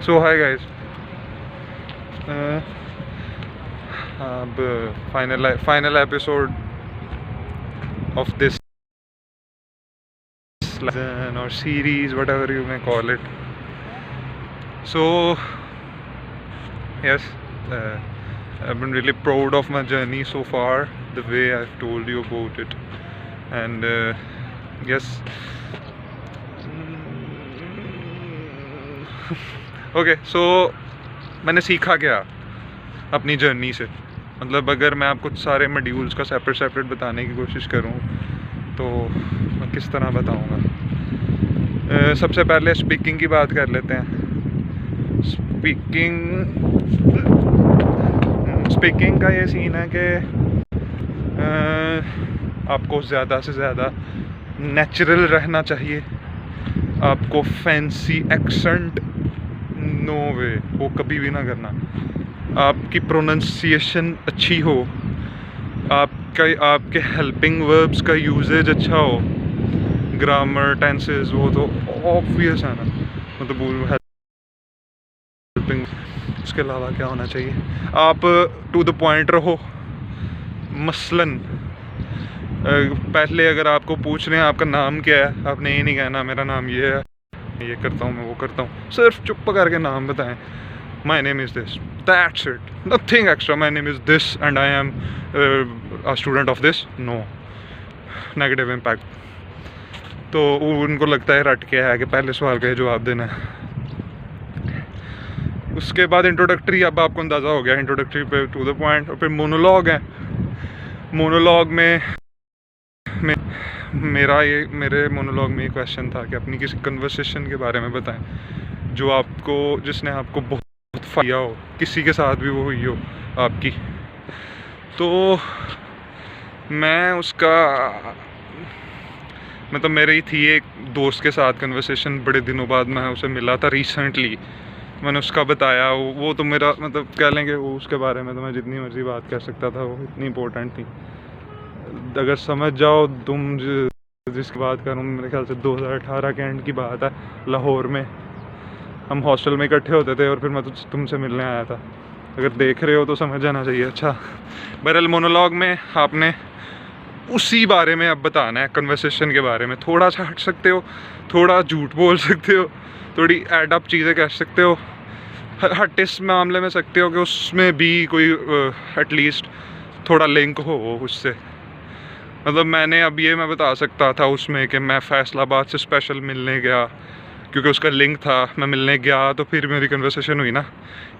सो hi guys, अब final episode of this lesson or series, whatever you may call it. So yes, I've been really proud of my journey so far, the way I've told you about it. And yes, okay so मैंने सीखा क्या अपनी journey से, मतलब अगर मैं आपको सारे मॉड्यूल्स का सेपरेट बताने की कोशिश करूं तो मैं किस तरह बताऊंगा। सबसे पहले स्पीकिंग की बात कर लेते हैं। स्पीकिंग का ये सीन है कि आपको ज़्यादा से ज़्यादा नेचुरल रहना चाहिए। आपको फैंसी एक्सेंट नो वे, वो कभी भी ना करना। आपकी प्रोनंसिएशन अच्छी हो, आपके हेल्पिंग वर्ब्स का यूजेज अच्छा हो, ग्रामर टेंसेस वो तो ऑब्वियस है ना, मतलब हेल्पिंग। उसके अलावा क्या होना चाहिए, आप टू द पॉइंट रहो। मसलन पहले अगर आपको पूछ रहे हैं आपका नाम क्या है, आपने ये नहीं कहना मेरा नाम ये है, ये करता हूँ, मैं वो करता हूँ। सिर्फ चुप करके नाम बताएं। My name is this, that's it, nothing extra. My name is this and I am a student of this. No negative impact. तो उनको लगता है रट के है कि पहले सवाल का जवाब देना है। उसके बाद इंट्रोडक्टरी, अब आपको अंदाज़ा हो गया इंट्रोडक्टरी पे टू द पॉइंट। और फिर मोनोलॉग है। मोनोलॉग में मेरे मोनोलॉग में ये क्वेश्चन था कि अपनी किसी कन्वर्सेशन के बारे में बताएं जो आपको, जिसने आपको बहुत फायदा हो, किसी के साथ भी वो हुई हो आपकी। तो मैं उसका मतलब मेरी थी एक दोस्त के साथ कन्वर्सेशन, बड़े दिनों बाद मैं उसे मिला था रिसेंटली। मैंने उसका बताया, वो तो मेरा मतलब कह लेंगे वो, उसके बारे में तो मैं जितनी मर्जी बात कर सकता था, वो इतनी इंपॉर्टेंट थी। अगर समझ जाओ तुम जिसकी बात करूँ, मेरे ख्याल से 2018 के एंड की बात है। लाहौर में हम हॉस्टल में इकट्ठे होते थे और फिर मैं तुमसे मिलने आया था। अगर देख रहे हो तो समझ जाना चाहिए। अच्छा, बहरहाल मोनोलॉग में आपने उसी बारे में अब बताना है, कन्वर्सेशन के बारे में। थोड़ा सा हट सकते हो, थोड़ा झूठ बोल सकते हो, थोड़ी एड अप चीज़ें कह सकते हो, हट इस मामले में सकते हो कि उसमें भी कोई एटलीस्ट थोड़ा लिंक हो उससे। मतलब मैं बता सकता था उसमें कि मैं फैसलाबाद से स्पेशल मिलने गया क्योंकि उसका लिंक था, मैं मिलने गया तो फिर मेरी कन्वर्सेशन हुई ना।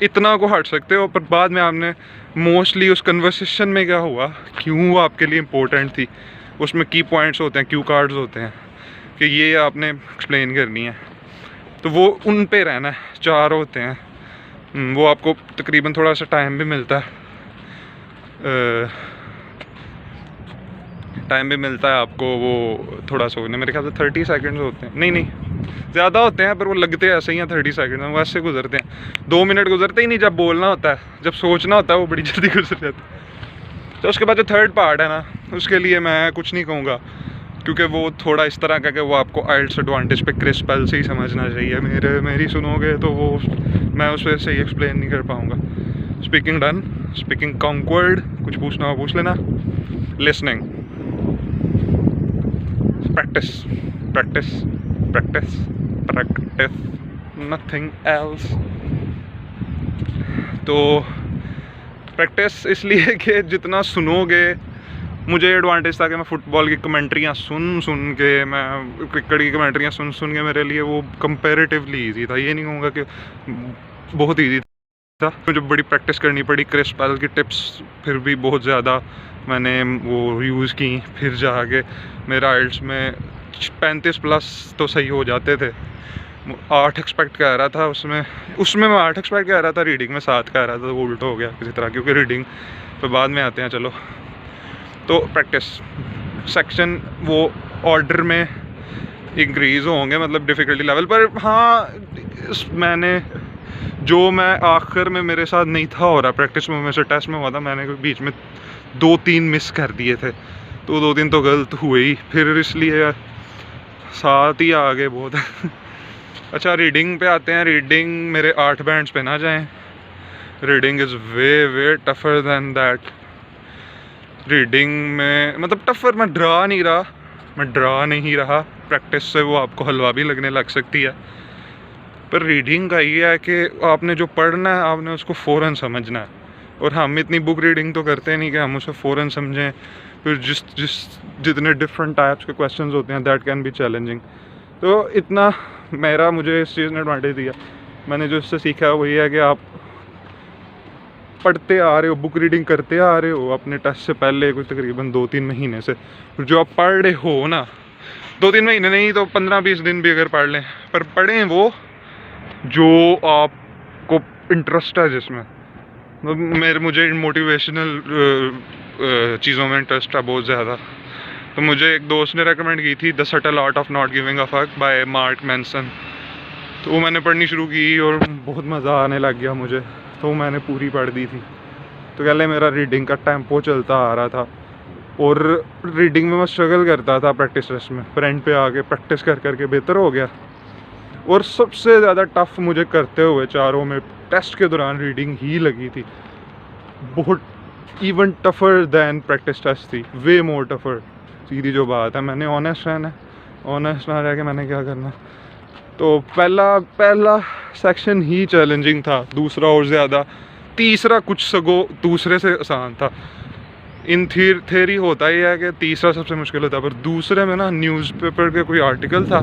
इतना को हट सकते हो, पर बाद में आपने मोस्टली उस कन्वर्सेशन में क्या हुआ, क्यों वो आपके लिए इम्पोर्टेंट थी, उसमें की पॉइंट्स होते हैं, क्यू कार्ड्स होते हैं कि ये आपने एक्सप्लेन करनी है। तो वो उन पे रहना है। 4 होते हैं, वो आपको तकरीबन थोड़ा सा टाइम भी मिलता है आपको, वो थोड़ा सा होने, मेरे ख्याल से 30 सेकंड्स होते हैं, नहीं ज़्यादा होते हैं, पर वो लगते ऐसे ही हैं 30 सेकंड में, वैसे गुजरते हैं। 2 मिनट गुजरते ही नहीं। जब बोलना होता है, जब सोचना होता है, वो बड़ी जल्दी गुजर जाता है। तो उसके बाद जो थर्ड पार्ट है ना, उसके लिए मैं कुछ नहीं कहूँगा क्योंकि वो थोड़ा इस तरह का कि वो आपको आइल्स एडवांटेज पे क्रिस पेल से ही समझना चाहिए। मेरी सुनोगे तो वो मैं उस वजह से ही एक्सप्लेन नहीं कर पाऊँगा। Speaking done. स्पीकिंग कॉन्क्वर्ड, कुछ पूछना हो पूछ लेना। Listening, practice practice practice practice, nothing else. तो प्रैक्टिस इसलिए कि जितना सुनोगे, मुझे एडवांटेज था कि मैं फ़ुटबॉल की कमेंट्रियाँ सुन के, मैं क्रिकेट की कमेंट्रियाँ सुन के मेरे लिए वो कंपैरेटिवली ईजी था। ये नहीं कहूँगा कि बहुत ईजी था, मुझे बड़ी प्रैक्टिस करनी पड़ी। क्रिस पेल की टिप्स फिर भी बहुत ज़्यादा मैंने वो यूज़ की, फिर जाके मेरा आइल्स में 35+ तो सही हो जाते थे। 8 एक्सपेक्ट कर रहा था उसमें मैं 8 एक्सपेक्ट कर रहा था, रीडिंग में 7 कर रहा था, तो वो उल्टा हो गया किसी तरह, क्योंकि रीडिंग पे बाद में आते हैं। चलो, तो प्रैक्टिस सेक्शन वो ऑर्डर में इंक्रीज़ होंगे, मतलब डिफ़िकल्टी लेवल पर। हाँ, मैं आखिर में मेरे साथ नहीं था हो रहा प्रैक्टिस में, से टेस्ट में हुआ था, मैंने बीच में 2-3 मिस कर दिए थे, तो 2 दिन तो गलत हुए ही, फिर इसलिए 7 ही आ गए बहुत। अच्छा, रीडिंग पे आते हैं। रीडिंग मेरे 8 बैंड्स पे ना जाएं। Reading is way way tougher than that. Reading में मतलब टफर, मैं डरा नहीं रहा। प्रैक्टिस से वो आपको हलवा भी लगने लग सकती है। पर रीडिंग का ये है कि आपने जो पढ़ना है आपने उसको फ़ौरन समझना है। और हम इतनी बुक रीडिंग तो करते नहीं कि हम उसे फ़ौरन समझें। फिर जितने डिफरेंट टाइप्स के क्वेश्चंस होते हैं, दैट कैन बी चैलेंजिंग। तो इतना मुझे इस चीज़ ने एडवांटेज दिया। मैंने जो इससे सीखा है वही है कि आप पढ़ते आ रहे हो, बुक रीडिंग करते आ रहे हो अपने टेस्ट से पहले कोई तकरीबन 2-3 महीने से। जो आप पढ़ रहे हो ना, 2-3 महीने नहीं तो 15-20 दिन भी अगर पढ़ लें, पर पढ़ें वो जो आपको इंटरेस्ट है जिसमें। मुझे मोटिवेशनल चीज़ों में इंटरेस्ट है बहुत ज़्यादा। तो मुझे एक दोस्त ने रेकमेंड की थी the subtle art of not giving a fuck bye mark Manson. तो वो मैंने पढ़नी शुरू की और बहुत मज़ा आने लग गया मुझे। तो मैंने पूरी पढ़ दी थी। तो पहले मेरा रीडिंग का टेम्पो चलता आ रहा था और रीडिंग में मैं स्ट्रगल करता था प्रैक्टिस टेस्ट में। फ्रेंड पे आके प्रैक्टिस कर करके बेहतर हो गया। और सबसे ज़्यादा टफ मुझे करते हुए चारों में टेस्ट के दौरान रीडिंग ही लगी थी। बहुत इवन टफ़र दैन प्रैक्टिस टेस्ट थी, वे मोर टफ़र। सीधी जो बात है, मैंने ऑनेस्ट रहना, ऑनेस्ट ना रह के मैंने क्या करना। तो पहला सेक्शन ही चैलेंजिंग था, दूसरा और ज़्यादा, तीसरा कुछ सगो दूसरे से आसान था। इन थियरी होता ही है कि तीसरा सबसे मुश्किल होता है, पर दूसरे में ना न्यूज़पेपर के कोई आर्टिकल था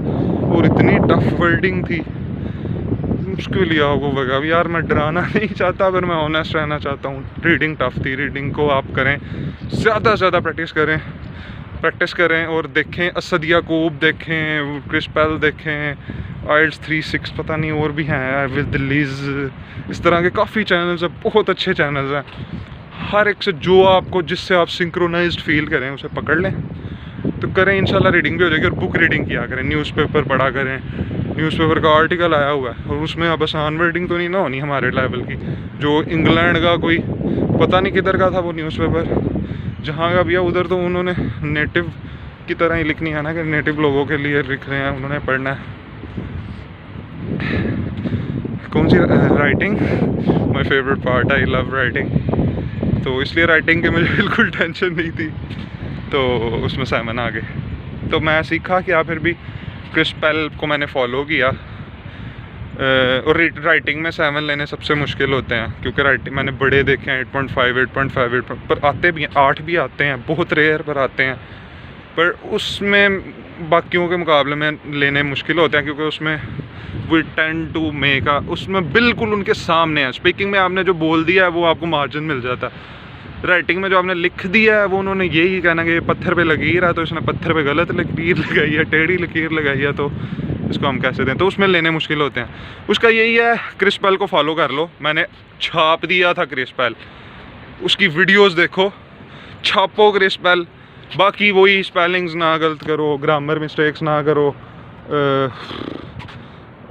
और इतनी टफ वर्डिंग थी, मुश्किल ही आपको लगा। यार मैं डराना नहीं चाहता पर मैं ऑनेस्ट रहना चाहता हूँ। रीडिंग टफ थी। रीडिंग को आप करें, ज़्यादा से ज़्यादा प्रैक्टिस करें और देखें असद याकूब देखें, क्रिस पेल देखें, आइल्स 3-6 पता नहीं और भी हैं, विद लीज, इस तरह के काफ़ी चैनल्स हैं, बहुत अच्छे चैनल्स हैं। हर एक से जो आपको जिससे आप सिंक्रोनाइज्ड फील करें उसे पकड़ लें तो करें, इंशाल्लाह रीडिंग भी हो जाएगी। और बुक रीडिंग किया करें, न्यूज़पेपर पढ़ा करें। न्यूज़पेपर का आर्टिकल आया हुआ है और उसमें अब आसान वर्डिंग तो नहीं ना होनी हमारे लेवल की। जो इंग्लैंड का कोई पता नहीं किधर का था वो न्यूज़पेपर, जहाँ का भी है उधर तो उन्होंने नेटिव की तरह ही लिखनी है ना, कि नेटिव लोगों के लिए लिख रहे हैं, उन्होंने पढ़ना है। कौन सी writing, my favourite part, I love writing. तो इसलिए राइटिंग की मुझे बिल्कुल टेंशन नहीं थी। तो उसमें साइमन आ गए। तो मैं सीखा कि फिर भी क्रिस पेल को मैंने फॉलो किया। और राइटिंग में 7 लेने सबसे मुश्किल होते हैं, क्योंकि राइटिंग मैंने बड़े देखे हैं 8.5, 8.5 पर आते भी हैं, 8 भी आते हैं, बहुत रेयर पर आते हैं। पर उसमें बाकियों के मुकाबले में लेने मुश्किल होते हैं, क्योंकि उसमें वी टेंड टू मेक उसमें बिल्कुल उनके सामने है। स्पीकिंग में आपने जो बोल दिया है वो आपको मार्जिन मिल जाता है। राइटिंग में जो आपने लिख दिया है वो उन्होंने यही कहना कि ये पत्थर पे लकीर है तो इसने पत्थर पे गलत लकीर लगाई है, टेढ़ी लकीर लगाई है, तो इसको हम कैसे दें। तो उसमें लेने मुश्किल होते हैं। उसका यही है, क्रिस पेल को फॉलो कर लो। मैंने छाप दिया था क्रिस पेल, उसकी वीडियोस देखो, छापो क्रिस पेल। बाकी वही स्पेलिंग्स ना गलत करो, ग्रामर मिस्टेक्स ना करो।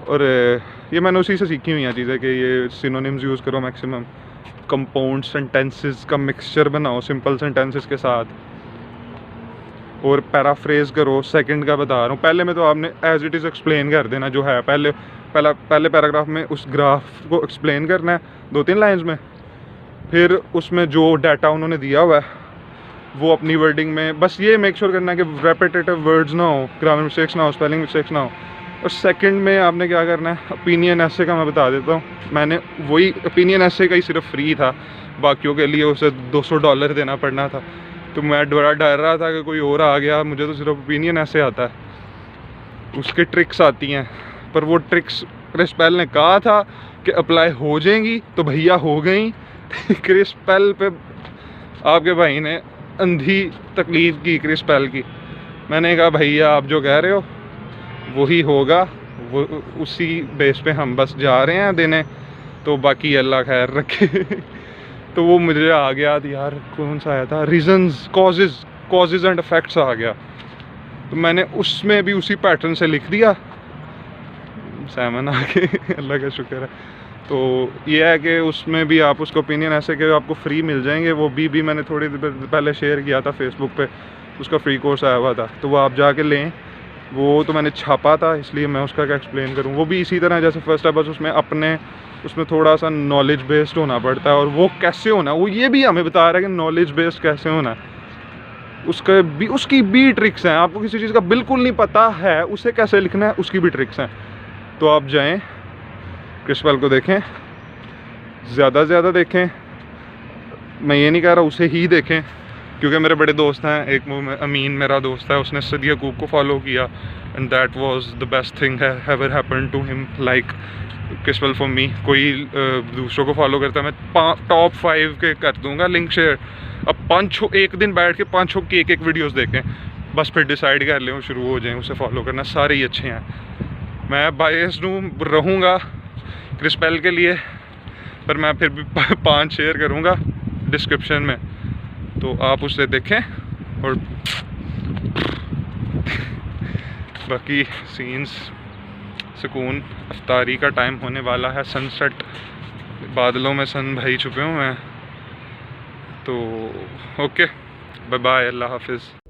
और ये मैंने उसी से सीखी हुई हैं चीज़ें कि ये सिनोनिम्स यूज़ करो मैक्सिमम। कंपाउंड सेंटेंसेस का मिक्सचर बनाओ सिंपल सेंटेंसेस के साथ, और पैराफ्रेज करो। सेकंड का बता रहा हूँ, पहले में तो आपने एज इट इज़ एक्सप्लेन कर देना जो है। पहले पैराग्राफ में उस ग्राफ को एक्सप्लेन करना है 2-3 लाइंस में। फिर उसमें जो डाटा उन्होंने दिया हुआ है वो अपनी वर्डिंग में, बस ये मेक श्योर करना है कि रेपिटेटिव वर्ड्स ना हो, ग्रामर मिस्टेक्स ना हो, स्पेलिंग मिस्टेक्स ना हो। और सेकंड में आपने क्या करना है, ओपिनियन ऐसे का मैं बता देता हूँ। मैंने वही ओपिनियन ऐसे का ही सिर्फ फ्री था, बाकियों के लिए उसे $200 देना पड़ना था। तो मैं बड़ा डर रहा था कि कोई और आ गया, मुझे तो सिर्फ ओपिनियन ऐसे आता है, उसके ट्रिक्स आती हैं। पर वो ट्रिक्स क्रिस पेल ने कहा था कि अप्लाई हो जाएंगी, तो भैया हो गई। क्रिस पेल पे आपके भाई ने अंधी तकलीफ की क्रिस पेल की। मैंने कहा भैया आप जो कह रहे हो वही होगा, वो उसी बेस पे हम बस जा रहे हैं देने, तो बाकी अल्लाह खैर रखे। तो वो मुझे आ गया यार, कौन सा आया था, रीजंस, कॉजेज एंड इफेक्ट्स आ गया। तो मैंने उसमें भी उसी पैटर्न से लिख दिया, सैमन आ गए। अल्लाह का शुक्र है। तो ये है कि उसमें भी आप उसको ओपिनियन ऐसे कि आपको फ्री मिल जाएंगे। वो भी मैंने थोड़ी देर पहले शेयर किया था फेसबुक पे, उसका फ्री कोर्स आया हुआ था, तो वो आप जाके लें। वो तो मैंने छापा था, इसलिए मैं उसका क्या एक्सप्लेन करूँ। वो भी इसी तरह जैसे फर्स्ट है, बस उसमें थोड़ा सा नॉलेज बेस्ड होना पड़ता है। और वो कैसे होना, वो ये भी हमें बता रहा है कि नॉलेज बेस्ड कैसे होना है। उसकी भी ट्रिक्स हैं। आपको किसी चीज़ का बिल्कुल नहीं पता है, उसे कैसे लिखना है, उसकी भी ट्रिक्स हैं। तो आप जाएं, क्रिस्पल को देखें, ज़्यादा से ज़्यादा देखें। मैं ये नहीं कह रहा उसे ही देखें, क्योंकि मेरे बड़े दोस्त हैं, एक अमीन मेरा दोस्त है, उसने सदी यकूब को फॉलो किया and that was the best thing ever happened to him like क्रिस्पल फॉर मी। कोई दूसरों को फॉलो करता है, मैं टॉप 5 के कर दूंगा लिंक शेयर। अब एक दिन बैठ के 5 की एक वीडियोस देखें, बस फिर डिसाइड कर लें, वो शुरू हो जाएं उसे फॉलो करना। सारे ही अच्छे हैं। मैं बायस्ड रहूँगा क्रिस्पल के लिए, पर मैं फिर भी 5 शेयर करूँगा डिस्क्रिप्शन में, तो आप उसे देखें। और बाकी सीन्स, सुकून। अफ्तारी का टाइम होने वाला है, सनसेट, बादलों में सन भाई छुपे हुए हैं। तो ओके, बाय बाय, अल्लाह हाफिज़।